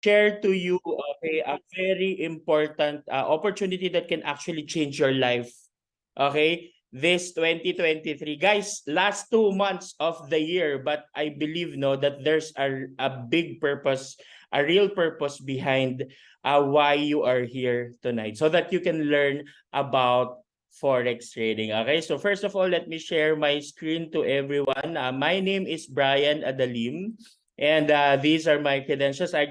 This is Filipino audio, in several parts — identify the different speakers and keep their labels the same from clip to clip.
Speaker 1: share to you a very important opportunity that can actually change your life. Okay? This 2023. Guys, last 2 months of the year, but I believe that there's a big purpose, a real purpose behind why you are here tonight so that you can learn about Forex trading. Okay, so first of all, let me share my screen to everyone. My name is Brian Adalim, and these are my credentials. I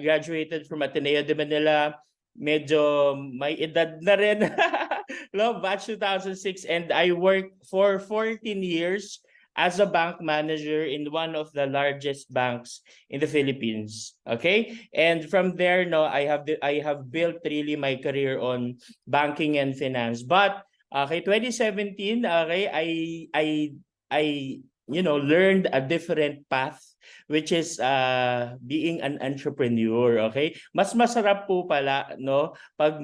Speaker 1: graduated from Ateneo de Manila. Medyo may edad na rin. No, batch 2006, and I worked for 14 years as a bank manager in one of the largest banks in the Philippines. Okay? And from there, I have built really my career on banking and finance. But okay, 2017, okay, I learned a different path, which is being an entrepreneur. Okay? Mas masarap po pala pag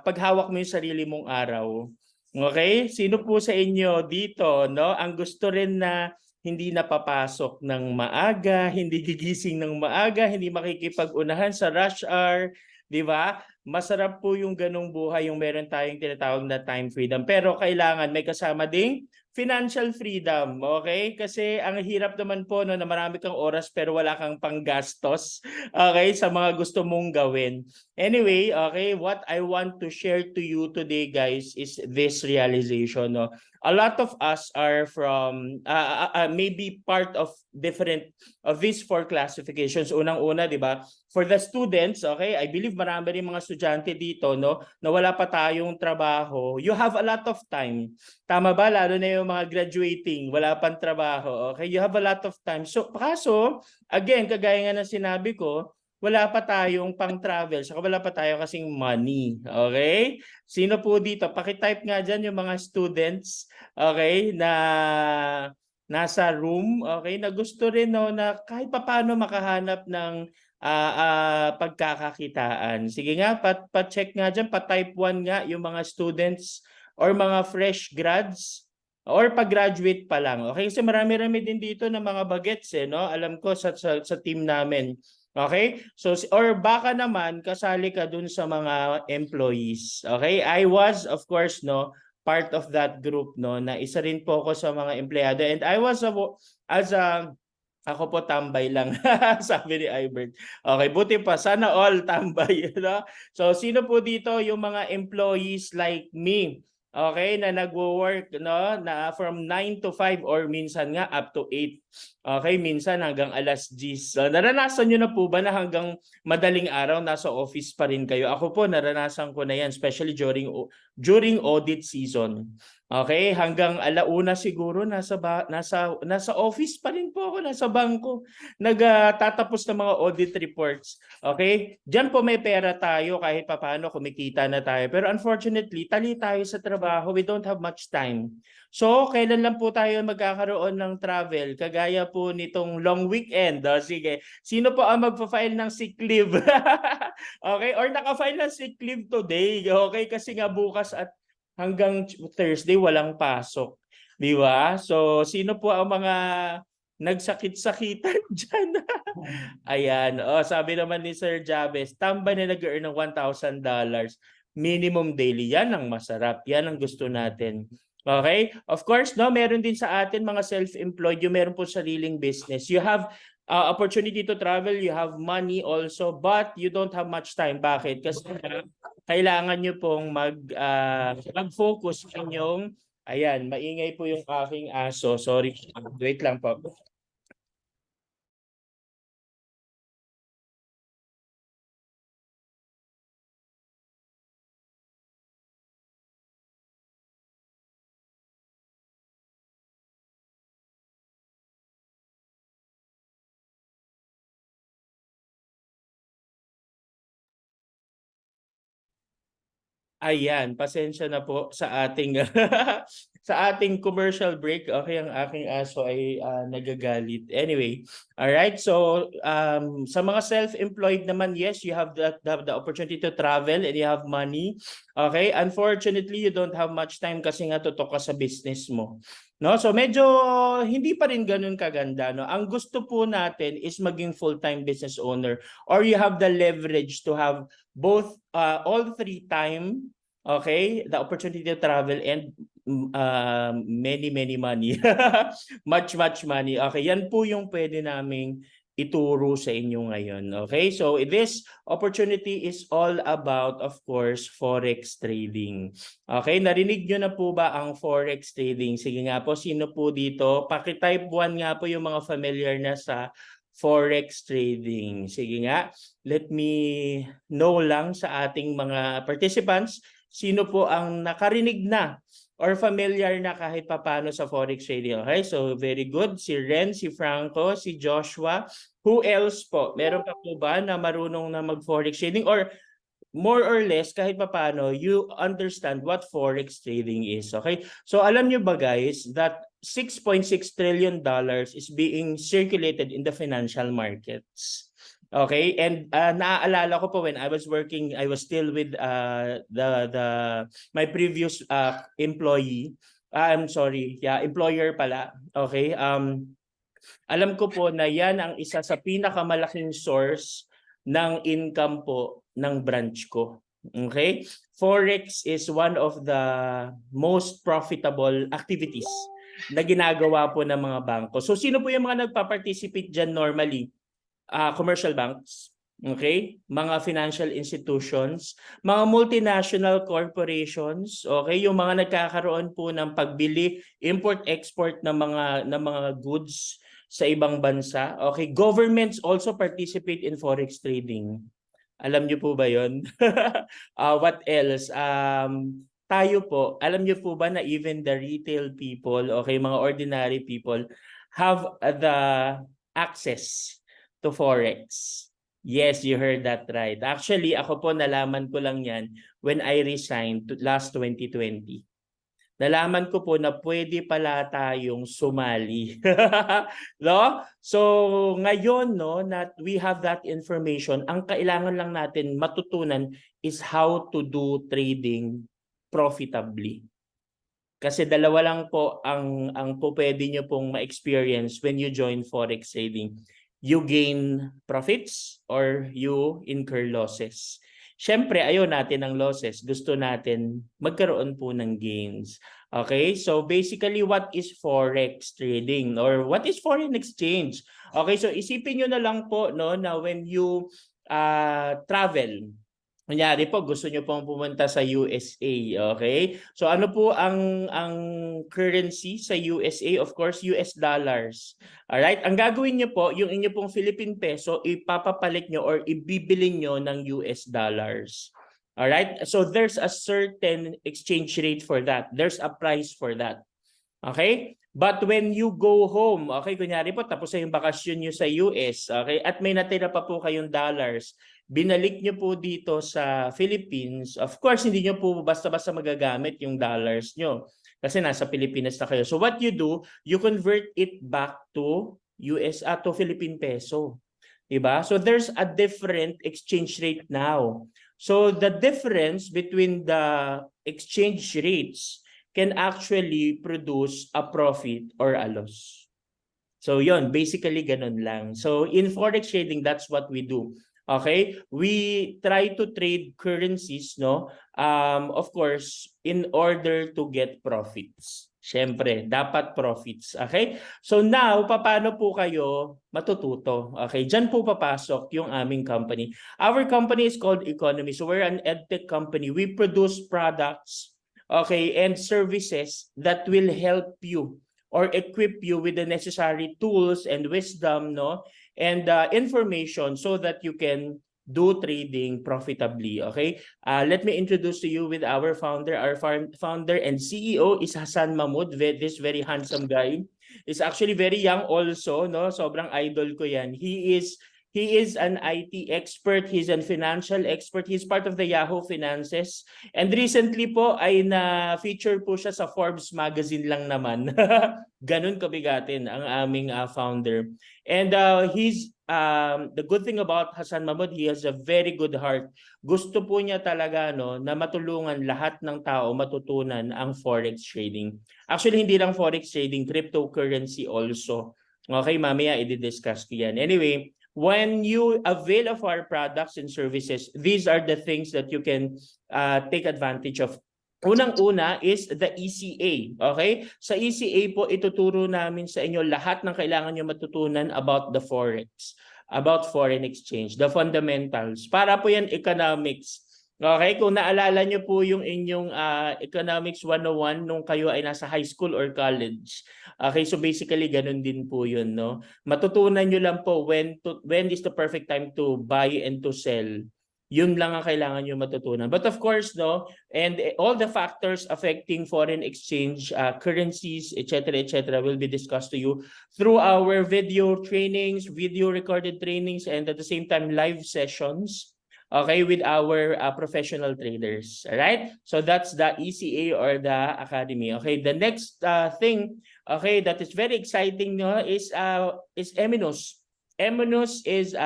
Speaker 1: pag hawak mo yung sarili mong araw. Okay? Sino po sa inyo dito ang gusto rin na hindi napapasok ng maaga, hindi gigising ng maaga, hindi makikipag-unahan sa rush hour, 'di ba? Masarap po yung ganong buhay, yung meron tayong tinatawag na time freedom. Pero kailangan may kasama ding financial freedom, okay? Kasi ang hirap naman po na marami kang oras pero wala kang panggastos, okay, sa mga gusto mong gawin. Anyway, okay, what I want to share to you today, guys, is this realization. A lot of us are from maybe part of different of these 4 classifications. Unang-una, 'di ba? For the students, okay, I believe marami rin mga estudyante dito na wala pa tayong trabaho. You have a lot of time. Tama ba? Lalo na yung mga graduating, wala pang trabaho. Okay, you have a lot of time. So, kaso, again, kagaya nga ng sinabi ko, wala pa tayong pang-travel. Saka wala pa tayo kasing money. Okay? Sino po dito? Paki-type nga dyan yung mga students, okay, na nasa room, okay, na gusto rin na kahit papaano makahanap ng pagkakakitaan. Sige nga, pa-check nga dyan, pa-type 1 nga yung mga students or mga fresh grads or pag-graduate pa lang. Okay, kasi marami-rami din dito na mga bagets alam ko sa team namin. Okay? So or baka naman kasali ka dun sa mga employees. Okay? I was of course part of that group na isa rin po ako sa mga empleyado, and I was ako po tambay lang, sabi ni Ibert. Okay, buti pa. Sana all tambay. So, sino po dito yung mga employees like me? Okay, na nagwo-work na from 9 to 5 or minsan nga up to 8. Okay, minsan hanggang alas 10. So, naranasan nyo na po ba na hanggang madaling araw nasa office pa rin kayo? Ako po, naranasan ko na yan, especially during audit season. Okay, hanggang alauna siguro nasa office pa rin po ako, nasa bangko, nagtatapos ng mga audit reports. Okay? Diyan po may pera tayo kahit papaano kumikita na tayo. Pero unfortunately, tali tayo sa trabaho, we don't have much time. So, kailan lang po tayo magkakaroon ng travel? Kagaya po nitong long weekend. Sige, sino po ang magpa-file ng sick leave? Okay? Or naka-file ng sick leave today. Okay? Kasi nga bukas at hanggang Thursday walang pasok. Di ba? So, sino po ang mga nagsakit-sakitan dyan? Ayan. Sabi naman ni Sir Jabez, tambay na nag-earn ng $1,000 minimum daily. Yan ang masarap. Yan ang gusto natin. Okay? Of course, meron din sa atin mga self-employed, yung meron po sariling business. You have opportunity to travel, you have money also, but you don't have much time. Bakit? Kasi kailangan nyo pong mag-focus inyong, ayan, maingay po yung aking aso. Sorry, wait lang po. Ayan, pasensya na po sa ating sa ating commercial break. Okay, ang aking aso ay nagagalit. Anyway, all right. So, sa mga self-employed naman, yes, you have the opportunity to travel and you have money. Okay, unfortunately, you don't have much time kasi nga tutok ka sa business mo. No? So medyo hindi pa rin ganun kaganda, no. Ang gusto po natin is maging full-time business owner, or you have the leverage to have both all three time, okay, the opportunity to travel and many money. Much money. Okay, yan po yung pwede naming ituro sa inyo ngayon. Okay, so this opportunity is all about, of course, forex trading. Okay, narinig nyo na po ba ang forex trading? Sige nga po, sino po dito? Paki-type 1 nga po yung mga familiar na sa forex trading. Sige nga, let me know lang sa ating mga participants sino po ang nakarinig na or familiar na kahit papano sa forex trading. Okay, so very good. Si Ren, si Franco, si Joshua. Who else po? Meron pa po ba na marunong na mag-forex trading, or more or less kahit papaano you understand what forex trading is? Okay, so alam nyo ba guys that $6.6 trillion is being circulated in the financial markets? Okay, and naaalala ko po when I was working, I was still with my previous employee. I'm sorry, yeah, employer pala. Okay, alam ko po na yan ang isa sa pinakamalaking source ng income po ng branch ko. Okay? Forex is one of the most profitable activities na ginagawa po ng mga bangko. So sino po yung mga nagpa-participate dyan normally? Commercial banks, okay? Mga financial institutions, mga multinational corporations, okay? Yung mga nagkakaroon po ng pagbili, import-export ng mga goods sa ibang bansa. Okay, governments also participate in forex trading. Alam niyo po ba 'yon? What else? Tayo po, alam niyo po ba na even the retail people, okay, mga ordinary people have the access to forex? Yes, you heard that right. Actually, ako po nalaman ko lang 'yan when I resigned last 2020. Nalaman ko po na pwede pala tayong sumali. No? So ngayon, no, that we have that information, ang kailangan lang natin matutunan is how to do trading profitably. Kasi dalawa lang po ang po pwede nyo pong ma-experience when you join forex trading. You gain profits or you incur losses. Siyempre, ayaw natin ng losses. Gusto natin magkaroon po ng gains. Okay? So basically, what is forex trading or what is foreign exchange? Okay, so isipin nyo na lang po, no, na when you travel, kunyari po gusto nyo pong pumunta sa USA, okay? So ano po ang currency sa USA? Of course, US dollars. All right? Ang gagawin nyo po, yung inyo pong Philippine peso, ipapapalit nyo or ibibilin nyo ng US dollars. All right? So there's a certain exchange rate for that. There's a price for that. Okay? But when you go home, okay, kunyari po tapos na yung bakasyon nyo sa US, okay, at may natira pa po kayong dollars, binalik nyo po dito sa Philippines, of course, hindi nyo po basta-basta magagamit yung dollars nyo kasi nasa Pilipinas na kayo. So what you do, you convert it back to to Philippine peso. Diba? So there's a different exchange rate now. So the difference between the exchange rates can actually produce a profit or a loss. So yon, basically ganun lang. So in forex trading, that's what we do. Okay, we try to trade currencies, no? Of course, in order to get profits. Siyempre, dapat profits. Okay? So now, paano po kayo matututo? Okay, diyan po papasok yung aming company. Our company is called Economy. So we're an edtech company. We produce products, okay, and services that will help you or equip you with the necessary tools and wisdom, no, and information so that you can do trading profitably. Okay, let me introduce to you with our founder. Our founder and CEO is Hassan Mahmoud. This very handsome guy is actually very young also, no, sobrang idol ko yan. He is an IT expert, he's a financial expert, he's part of the Yahoo Finances. And recently po ay na-feature po siya sa Forbes magazine lang naman. Ganun kabigatin ang aming founder. And he's the good thing about Hassan Mahmud, he has a very good heart. Gusto po niya talaga na matulungan lahat ng tao matutunan ang forex trading. Actually, hindi lang forex trading, cryptocurrency also. Okay, mamaya i-discuss ko yan. Anyway, when you avail of our products and services, these are the things that you can take advantage of. Unang-una is the ECA. Okay? Sa ECA po, ituturo namin sa inyo lahat ng kailangan nyo matutunan about the forex, about foreign exchange, the fundamentals. Para po yan economics. Okay? Kung naalala nyo po yung inyong economics 101 nung kayo ay nasa high school or college. Okay? So basically, ganun din po yun. No? Matutunan nyo lang po when is the perfect time to buy and to sell. Yun lang ang kailangan nyo matutunan. But of course, and all the factors affecting foreign exchange, currencies, etc., will be discussed to you through our video trainings, video recorded trainings, and at the same time, live sessions, okay, with our professional traders. All right? So that's the ECA or the Academy. Okay, the next thing, okay, that is very exciting is Eminus. Eminus is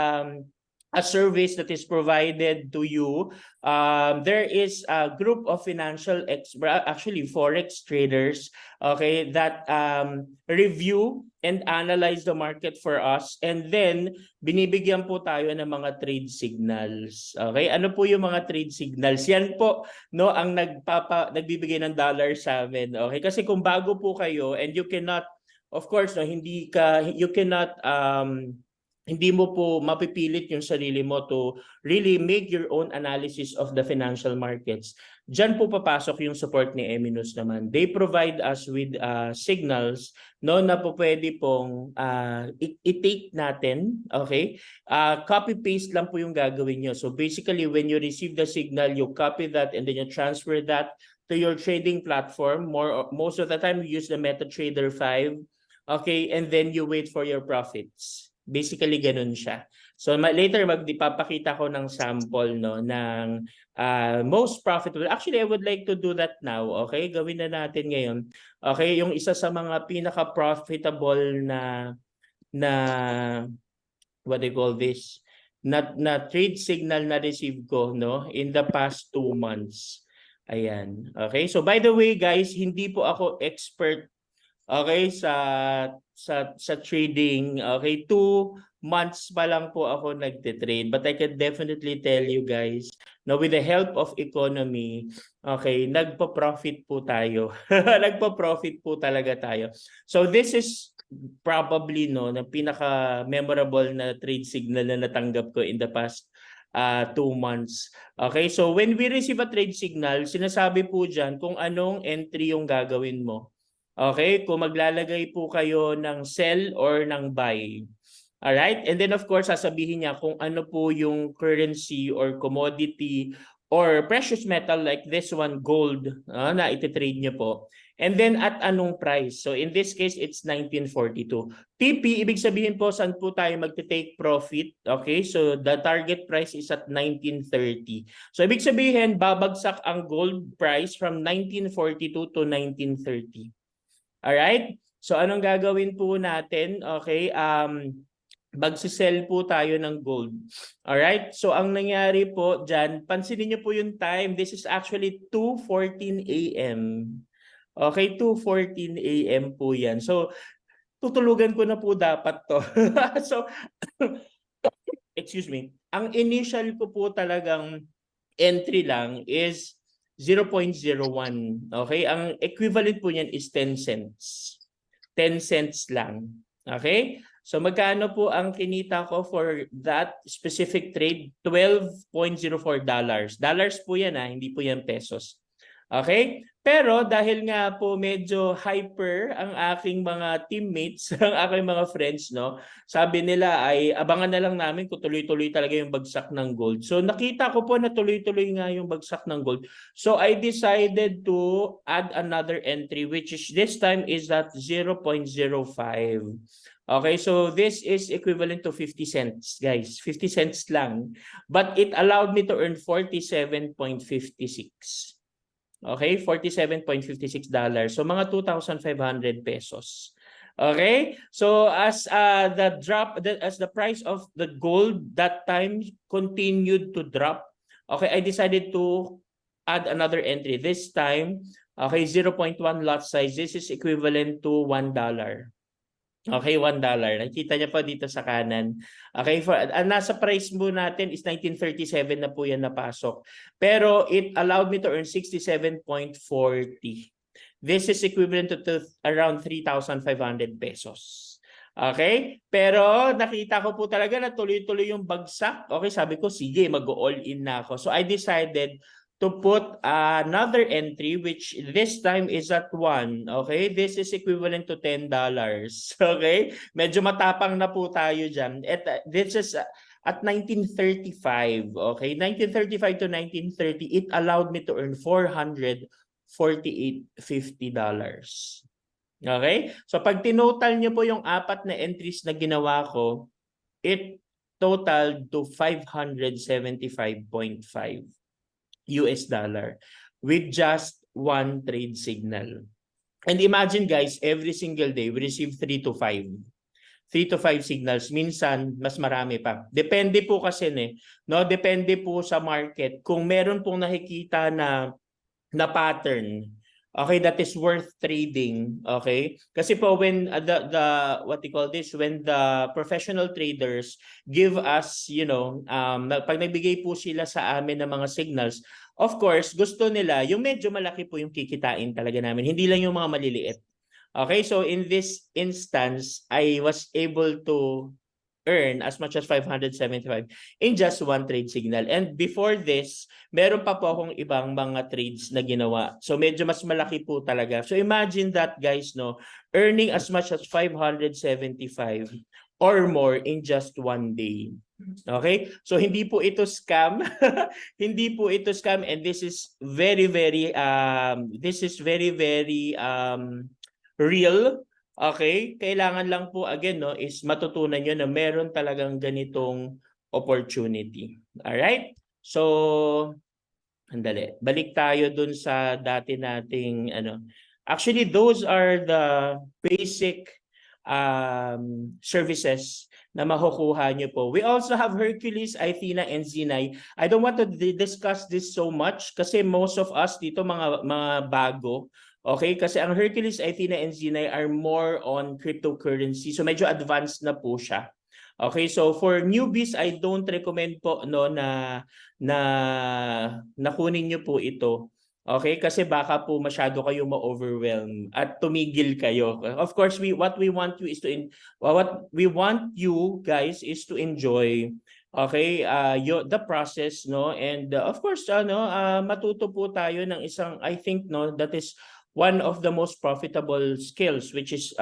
Speaker 1: a service that is provided to you. There is a group of financial actually forex traders, okay, that review and analyze the market for us, and then binibigyan po tayo ng mga trade signals. Okay, ano po yung mga trade signals? Yan po ang nagbibigay ng dollar sa amin. Okay, kasi kung bago po kayo and you cannot, of course, you cannot hindi mo po mapipilit yung sarili mo to really make your own analysis of the financial markets. Diyan po papasok yung support ni Eminus naman. They provide us with signals na po pwede pong i-take natin, okay? Copy-paste lang po yung gagawin nyo. So basically, when you receive the signal, you copy that and then you transfer that to your trading platform. Most of the time, you use the MetaTrader 5, okay? And then you wait for your profits. Basically, ganun siya. So later, magpapakita ko ng sample ng most profitable. Actually, I would like to do that now. Okay, gawin na natin ngayon. Okay, yung isa sa mga pinaka-profitable na what do you call this? Na trade signal na receive ko in the past 2 months. Ayan. Okay, so by the way guys, hindi po ako expert, okay, sa trading. Okay, 2 months pa lang po ako nagte-trade, but I can definitely tell you guys with the help of economy, okay, nagpa-profit po tayo. Nagpa-profit po talaga tayo. So this is probably na pinaka-memorable na trade signal na natanggap ko in the past 2 months. Okay, so when we receive a trade signal, sinasabi po dyan kung anong entry yung gagawin mo. Okay, kung maglalagay po kayo ng sell or ng buy. Alright, and then of course, sasabihin niya kung ano po yung currency or commodity or precious metal like this one, gold, na ititrade niyo po. And then at anong price? So in this case, it's 1942. TP, ibig sabihin po saan po tayo magte-take profit. Okay, so the target price is at 1930. So ibig sabihin, babagsak ang gold price from 1942 to 1930. Alright? So anong gagawin po natin? Okay, magsisell po tayo ng gold. Alright? So ang nangyari po dyan, pansinin niyo po yung time. This is actually 2:14 a.m. Okay, 2:14 a.m. po yan. So tutulugan ko na po dapat to. So, excuse me. Ang initial ko po talagang entry lang is 0.01. Okay? Ang equivalent po niyan is 10 cents. 10 cents lang. Okay? So magkano po ang kinita ko for that specific trade? $12.04. Dollars po yan hindi po yan pesos. Okay? Pero dahil nga po medyo hyper ang aking mga teammates, ang aking mga friends, sabi nila ay abangan na lang namin kung tuloy-tuloy talaga yung bagsak ng gold. So nakita ko po na tuloy-tuloy nga yung bagsak ng gold. So I decided to add another entry, which is this time is at 0.05. Okay, so this is equivalent to 50 cents, guys. 50 cents lang. But it allowed me to earn 47.56. Okay, $47.56. So mga 2,500 pesos. Okay? So as as the price of the gold that time continued to drop, okay, I decided to add another entry. This time, okay, 0.1 lot size. This is equivalent to $1. Okay, $1. Nakita niyo pa dito sa kanan. Okay, for nasa price mo natin is 1937 na po yan napasok. Pero it allowed me to earn 67.40. This is equivalent to around 3,500 pesos. Okay? Pero nakita ko po talaga na tuloy-tuloy yung bagsak. Okay, sabi ko, sige, mag-all in na ako. So I decided to put another entry, which this time is at 1. Okay, this is equivalent to $10. Okay, medyo matapang na po tayo dyan. This is at 1935. Okay, 1935 to 1930, it allowed me to earn $448.50. Okay, so pag tinotal nyo po yung apat na entries na ginawa ko, it totaled to 575.5 US dollar with just one trade signal. And imagine guys, every single day we receive 3 to 5. 3 to 5 signals, minsan mas marami pa. Depende po kasi no, depende po sa market. Kung meron pong nakikita na pattern, okay, that is worth trading, okay? Kasi po when the what you call this, when the professional traders give us, pag nagbigay po sila sa amin ng mga signals, of course, gusto nila yung medyo malaki po yung kikitain talaga namin, hindi lang yung mga maliliit. Okay, so in this instance, I was able to earn as much as 575 in just one trade signal. And before this, meron pa po akong ibang mga trades na ginawa. So medyo mas malaki po talaga. So imagine that guys, no, earning as much as 575 or more in just one day. Okay? So hindi po ito scam. Hindi po ito scam, and this is very real. Okay, kailangan lang po again no is matutunan niyo na meron talagang ganitong opportunity. All right? So andali. Balik tayo dun sa dati nating Actually, those are the basic services na makukuha niyo po. We also have Hercules, Athena, and Zenai. I don't want to discuss this so much kasi most of us dito mga bago. Okay, kasi ang Hercules, Athena, and Zenai are more on cryptocurrency. So medyo advanced na po siya. Okay, so for newbies, I don't recommend po no na kunin niyo po ito. Okay, kasi baka po masyado kayo ma-overwhelm at tumigil kayo. Of course, what we want you guys is to enjoy the process no, and of course matuto po tayo ng isang, I think no, that is one of the most profitable skills, which is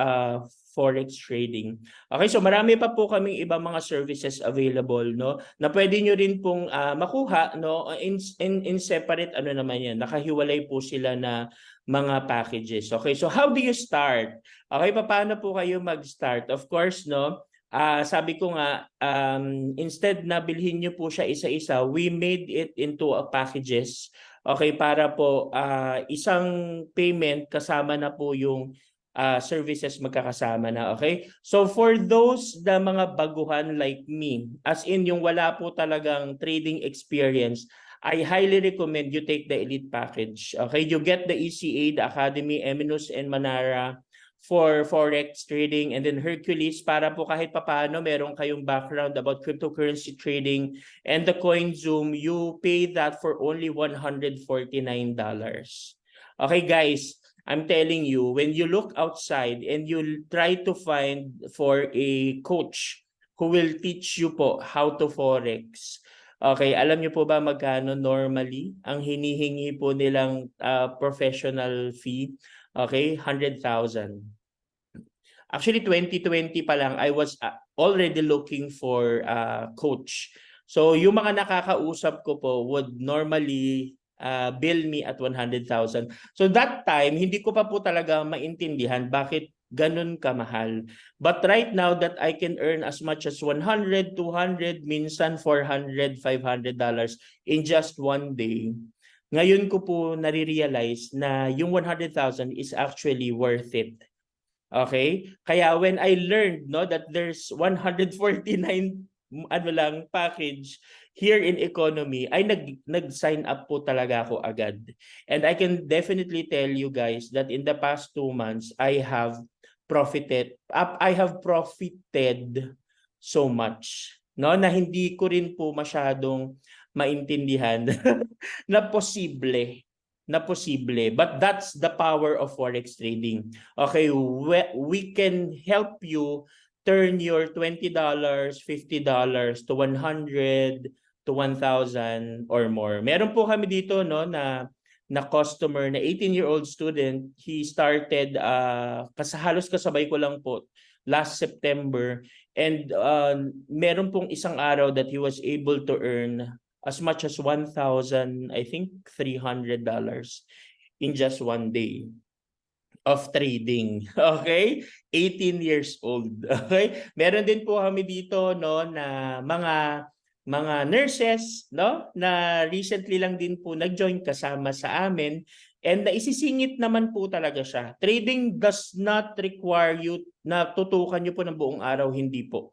Speaker 1: forex trading. Okay, so marami pa po kaming ibang mga services available no na pwede nyo rin pong makuha no in separate naman yan. Nakahiwalay po sila na mga packages. Okay, so how do you start? Okay, paano po kayo mag-start? Of course no, sabi ko nga instead na bilhin nyo po siya isa-isa, we made it into packages. Okay, para po isang payment kasama na po yung services magkakasama na, okay? So for those na mga baguhan like me, as in yung wala po talagang trading experience, I highly recommend you take the Elite package. Okay, you get the ECA, the Academy, Eminus, and Manara for forex trading, and then Hercules para po kahit papaano meron kayong background about cryptocurrency trading, and the CoinZoom, you pay that for only $149. Okay guys, I'm telling you, when you look outside and you try to find for a coach who will teach you po how to forex, okay, alam niyo po ba magkano normally ang hinihingi po nilang professional fee? Okay, 100,000. Actually, 2020 pa lang, I was already looking for a coach. So, yung mga nakakausap ko po would normally bill me at 100,000. So, that time, hindi ko pa po talaga maintindihan bakit ganun kamahal. But right now that I can earn as much as 100, 200, minsan $400, $500 in just one day, ngayon ko po nare-realize na yung 100,000 is actually worth it. Okay? Kaya when I learned no that there's 149 ano lang package here in economy, ay nag-sign up po talaga ako agad. And I can definitely tell you guys that in the past 2 months I have profited so much no na hindi ko rin po masyadong maintindihan na posible, but that's the power of forex trading. Okay, we can help you turn your $20, $50 to 100 to 1,000 or more. Meron po kami dito no na customer na 18-year-old student. He started halos kasabay ko lang po last September, and meron pong isang araw that he was able to earn as much as 1,000, I think $300 in just one day of trading. Okay? 18 years old. Okay? Meron din po kami dito no na mga nurses no na recently lang din po nag-join kasama sa amin, and naisisingit naman po talaga siya. Trading does not require you na tutukan niyo po ng buong araw, hindi po.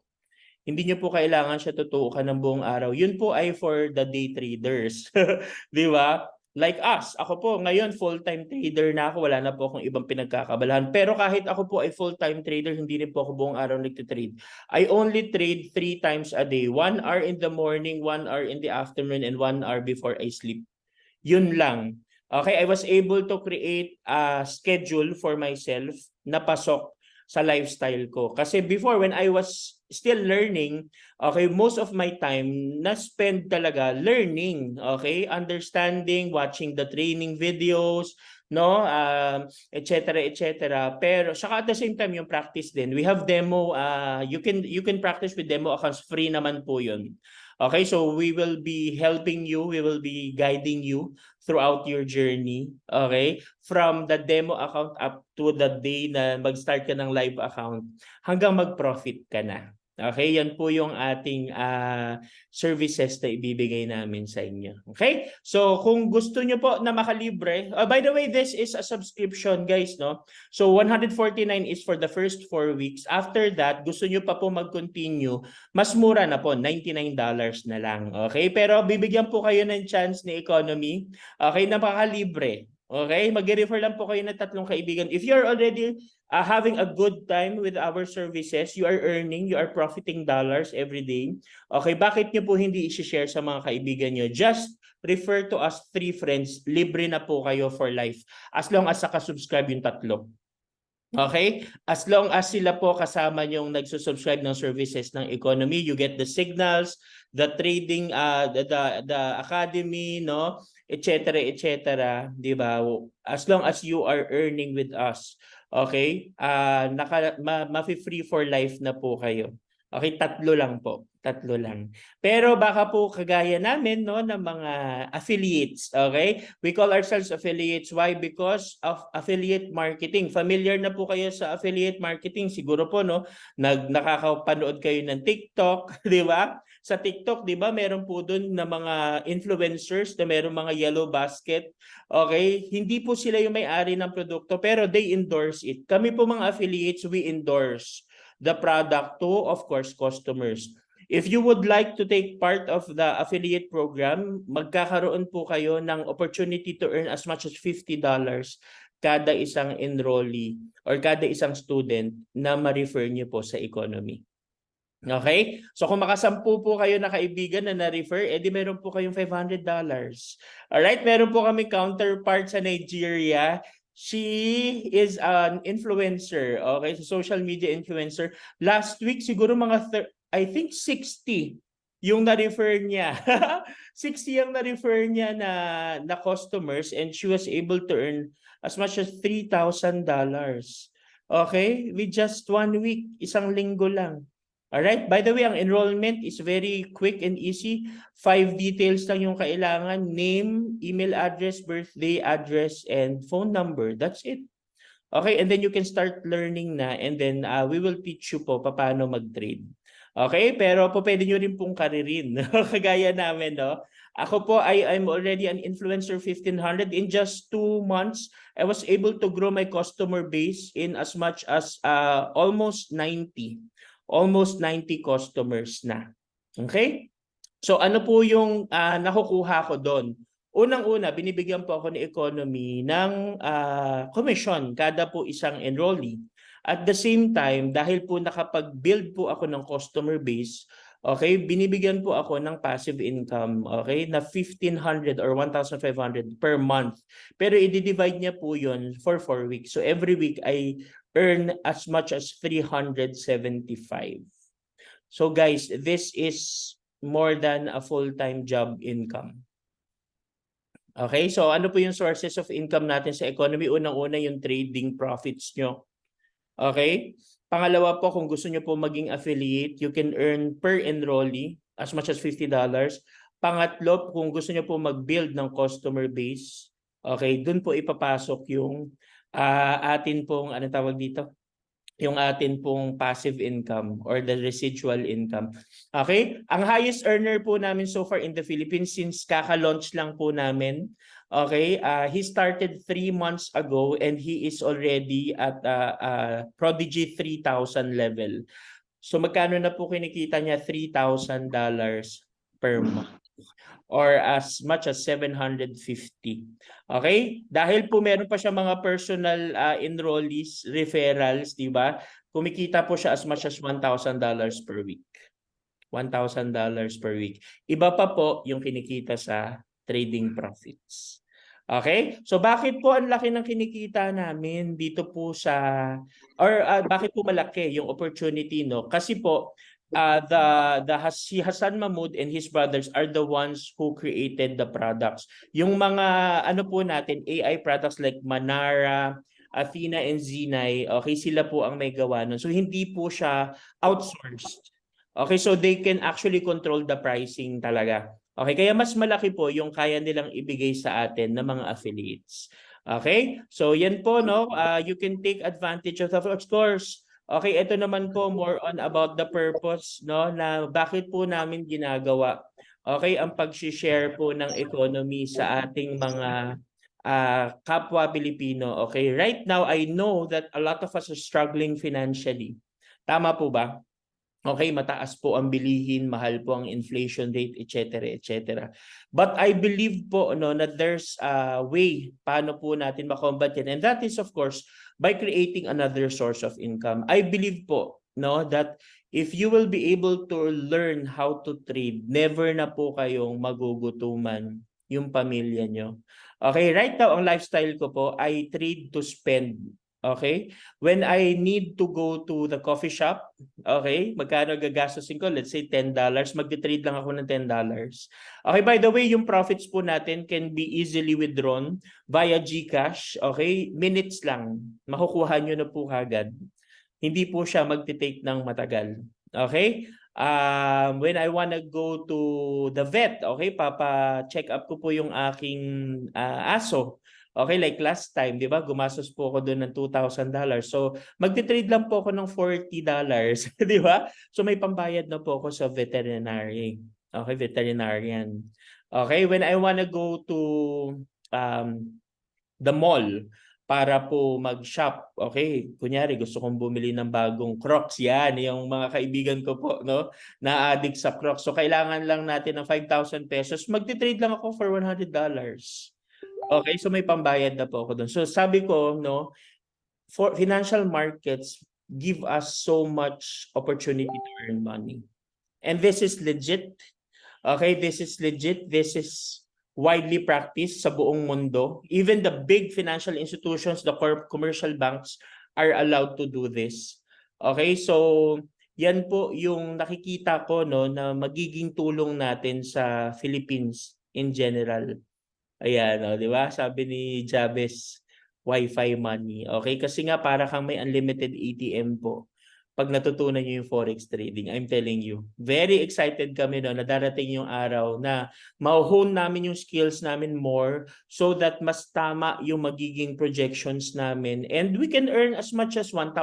Speaker 1: Hindi niyo po kailangan siya tutukan ng buong araw. Yun po ay for the day traders. Di ba? Like us, ako po ngayon full-time trader na ako, wala na po akong ibang pinagkakabalahan. Pero kahit ako po ay full-time trader, hindi rin po ako buong araw nagtitrade. I only trade 3 times a day. 1 hour in the morning, 1 hour in the afternoon, and 1 hour before I sleep. Yun lang. Okay, I was able to create a schedule for myself na pasok sa lifestyle ko. Kasi before, when I was still learning, okay, most of my time na-spend talaga learning, okay, understanding, watching the training videos, no, etc. etc. Pero saka at the same time yung practice din. We have demo, you can practice with demo accounts, free naman po yun. Okay, so we will be helping you, we will be guiding you throughout your journey, okay? From the demo account up to the day na mag-start ka ng live account hanggang mag-profit ka na. Okay, yan po yung ating services na ibibigay namin sa inyo. Okay? So kung gusto nyo po na makalibre, by the way, this is a subscription guys, no? So 149 is for the first 4 weeks. After that, gusto nyo pa po mag-continue, mas mura na po, $99 na lang. Okay? Pero bibigyan po kayo ng chance ni economy. Okay, napakalibre. Okay, mag-refer lang po kayo ng 3 kaibigan. If you're already having a good time with our services, you are earning, you are profiting dollars every day. Okay, bakit nyo po hindi i-share sa mga kaibigan nyo? Just refer to us 3 friends, libre na po kayo for life. As long as subscribe yung 3. Okay? As long as sila po kasama yung nagsusubscribe ng services ng economy, you get the signals, the trading, the academy, no? Etc. etc. Di ba? As long as you are earning with us, okay? Ma-free for life na po kayo. Okay, 3 lang po. 3 lang. Pero baka po kagaya namin no ng mga affiliates, okay? We call ourselves affiliates. Why? Because of affiliate marketing. Familiar na po kayo sa affiliate marketing siguro po no. Nakakapanood kayo ng TikTok, di ba? Sa TikTok, di ba, meron po doon na mga influencers na meron mga yellow basket. Okay? Hindi po sila yung may-ari ng produkto pero they endorse it. Kami po mga affiliates, we endorse the product to, of course, customers. If you would like to take part of the affiliate program, magkakaroon po kayo ng opportunity to earn as much as $50 kada isang enrollee or kada isang student na ma-refer niyo po sa economy. Okay? So kung makasampu po kayo na kaibigan na na-refer, edi meron po kayong $500. Alright? Meron po kami counterpart sa Nigeria. She is an influencer, okay? So social media influencer. Last week, siguro mga, I think 60 yung na-refer niya. 60 yung na-refer niya na customers, and she was able to earn as much as $3,000. Okay? With just 1 week, isang linggo lang. Alright? By the way, ang enrollment is very quick and easy. 5 details lang yung kailangan. Name, email address, birthday, address, and phone number. That's it. Okay? And then you can start learning na, and then we will teach you po paano mag-trade. Okay? Pero po pwede nyo rin pong karirin. Kagaya namin, no? Ako po, I'm already an influencer 1,500. In just 2 months, I was able to grow my customer base in as much as almost 90. Almost 90 customers na. Okay? So ano po yung nakukuha ko doon? Unang-una, binibigyan po ako ni economy ng commission kada po isang enrollee. At the same time, dahil po nakapag-build po ako ng customer base, okay, binibigyan po ako ng passive income, okay, na 1,500 or 1,500 per month. Pero i-divide niya po yun for 4 weeks. So every week, I earn as much as 375. So guys, this is more than a full-time job income. Okay, so ano po yung sources of income natin sa economy? Unang-una yung trading profits nyo. Okay? Pangalawa po, kung gusto nyo po maging affiliate, you can earn per enrollee as much as $50. Pangatlo, kung gusto nyo po mag-build ng customer base, okay, dun po ipapasok yung atin pong, ano tawag dito? Yung atin pong passive income or the residual income. Okay? Ang highest earner po namin so far in the Philippines since kaka-launch lang po namin. Okay? He started 3 months ago and he is already at Prodigy 3,000 level. So magkano na po kinikita niya? $3,000 per month or as much as 750. Okay? Dahil po meron pa siya mga personal enrollees, referrals, di ba? Kumikita po siya as much as $1,000 per week. $1,000 per week. Iba pa po yung kinikita sa trading profits. Okay? So bakit po ang laki ng kinikita namin dito po sa or bakit po malaki yung opportunity, no? Kasi po si Hassan Mahmud and his brothers are the ones who created the products. Yung mga ano po natin, AI products like Manara, Athena and Zenai, okay, sila po ang may gawa nun. So hindi po siya outsourced. Okay, so they can actually control the pricing talaga. Okay, kaya mas malaki po yung kaya nilang ibigay sa atin ng mga affiliates. Okay? So yan po, no? You can take advantage of course. Okay, ito naman po more on about the purpose, no, na bakit po namin ginagawa. Okay, ang pag-share po ng economy sa ating mga kapwa Pilipino. Okay, right now I know that a lot of us are struggling financially. Tama po ba? Okay, mataas po ang bilihin, mahal po ang inflation rate, etc., etc. But I believe po no na there's a way paano po natin makombat yan. And that is of course by creating another source of income. I believe po no that if you will be able to learn how to trade, never na po kayong magugutuman yung pamilya nyo. Okay, right now ang lifestyle ko po, I trade to spend. Okay? When I need to go to the coffee shop, okay, magkano gagastusin ko? Let's say $10. Magti-trade lang ako ng $10. Okay, by the way, yung profits po natin can be easily withdrawn via GCash. Okay, minutes lang. Makukuha nyo na po kagad. Hindi po siya magti-take ng matagal. Okay? When I wanna go to the vet, okay, papa-check up ko po yung aking aso. Okay, like last time, di ba, gumastos po ako doon ng $2,000. So, magti-trade lang po ako ng $40, di ba? So, may pambayad na po ako sa veterinary. Okay, veterinarian. Okay, when I wanna go to the mall para po mag-shop, okay, kunyari gusto kong bumili ng bagong Crocs, yan, yung mga kaibigan ko po, no, na-addict sa Crocs. So, kailangan lang natin ng 5,000 pesos. Magti-trade lang ako for $100. Okay, so may pambayad na po ako doon. So sabi ko, no, for financial markets give us so much opportunity to earn money. And this is legit. Okay, this is legit. This is widely practiced sa buong mundo. Even the big financial institutions, the commercial banks are allowed to do this. Okay, so yan po yung nakikita ko, no, na magiging tulong natin sa Philippines in general. Ayan, oh, di ba? Sabi ni Jabez, Wi-Fi money. Okay, kasi nga para kang may unlimited ATM po. pag natutunan nyo yung forex trading. I'm telling you. Very excited kami no, na darating yung araw na ma-hone namin yung skills namin more so that mas tama yung magiging projections namin. And we can earn as much as $1,000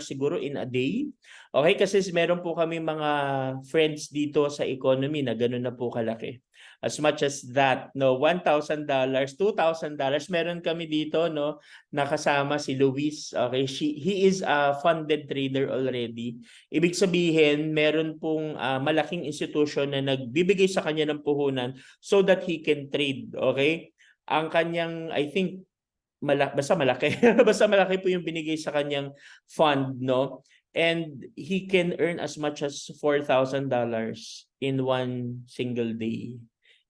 Speaker 1: siguro in a day. Okay, kasi meron po kami mga friends dito sa economy na gano'n na po kalaki. As much as that, no, $1,000, $2,000, meron kami dito, no, nakasama si Luis. Okay, he is a funded trader already. Ibig sabihin, meron pong malaking institution na nagbibigay sa kanya ng puhunan so that he can trade. Okay? Ang kanyang, I think, basta malaki. Basta malaki po yung binigay sa kanyang fund, no? And he can earn as much as $4,000 in one single day.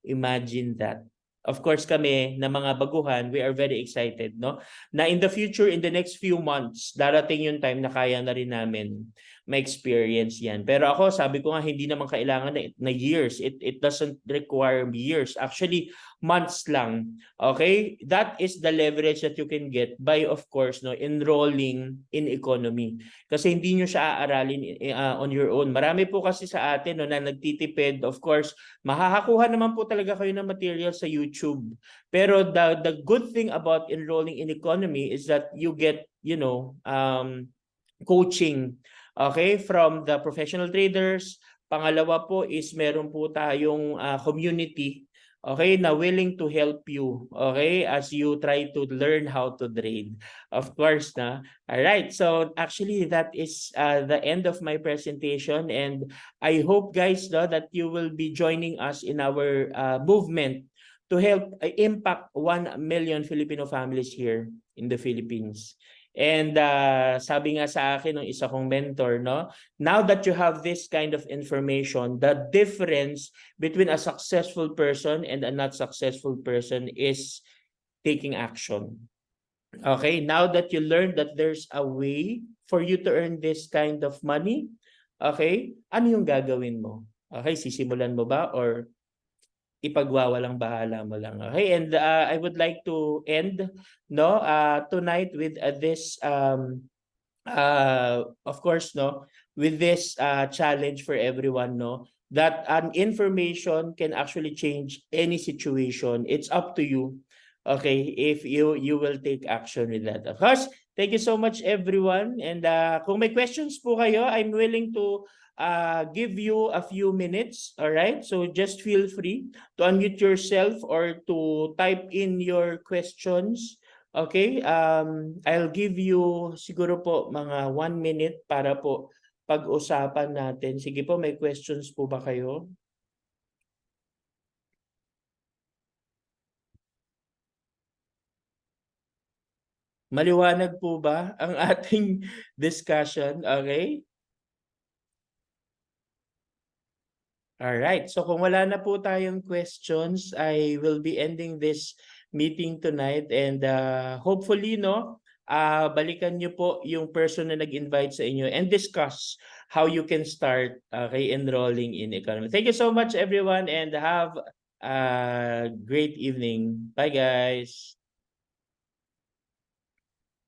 Speaker 1: Imagine that. Of course kami na mga baguhan, we are very excited, no? Na in the future, in the next few months, darating yung time na kaya na rin namin ma-experience yan. Pero ako, sabi ko nga, hindi naman kailangan na years. It doesn't require years. Actually, months lang. Okay? That is the leverage that you can get by, of course, no, enrolling in economy. Kasi hindi nyo siya aaralin on your own. Marami po kasi sa atin no, na nagtitipid. Of course, mahahakuha naman po talaga kayo ng material sa YouTube. Pero the good thing about enrolling in economy is that you get, coaching, okay, from the professional traders. Pangalawa po is meron po tayong community, okay, na willing to help you, okay, as you try to learn how to trade. Of course, na. All right. So actually, that is the end of my presentation, and I hope, guys, no, that you will be joining us in our movement to help impact 1 million Filipino families here in the Philippines. And sabi nga sa akin ng isa kong mentor, no, now that you have this kind of information, the difference between a successful person and a not successful person is taking action. Okay, now that you learned that there's a way for you to earn this kind of money, okay, ano yung gagawin mo? Okay, sisimulan mo ba or ipagwawalang bahala mo lang? Okay, and I would like to end, no, tonight with this of course, no, with this challenge for everyone, no, that an information can actually change any situation. It's up to you, okay, if you will take action with that. Of course, thank you so much, everyone. And kung may questions po kayo, I'm willing to give you a few minutes. All right, so just feel free to unmute yourself or to type in your questions. Okay, I'll give you siguro po mga 1 minute para po pag-usapan natin. Sige po, may questions po ba kayo? Maliwanag po ba ang ating discussion? Okay? Alright, so kung wala na po tayong questions, I will be ending this meeting tonight, and hopefully, no, balikan nyo po yung person na nag-invite sa inyo and discuss how you can start enrolling in economy. Thank you so much, everyone, and have a great evening. Bye, guys.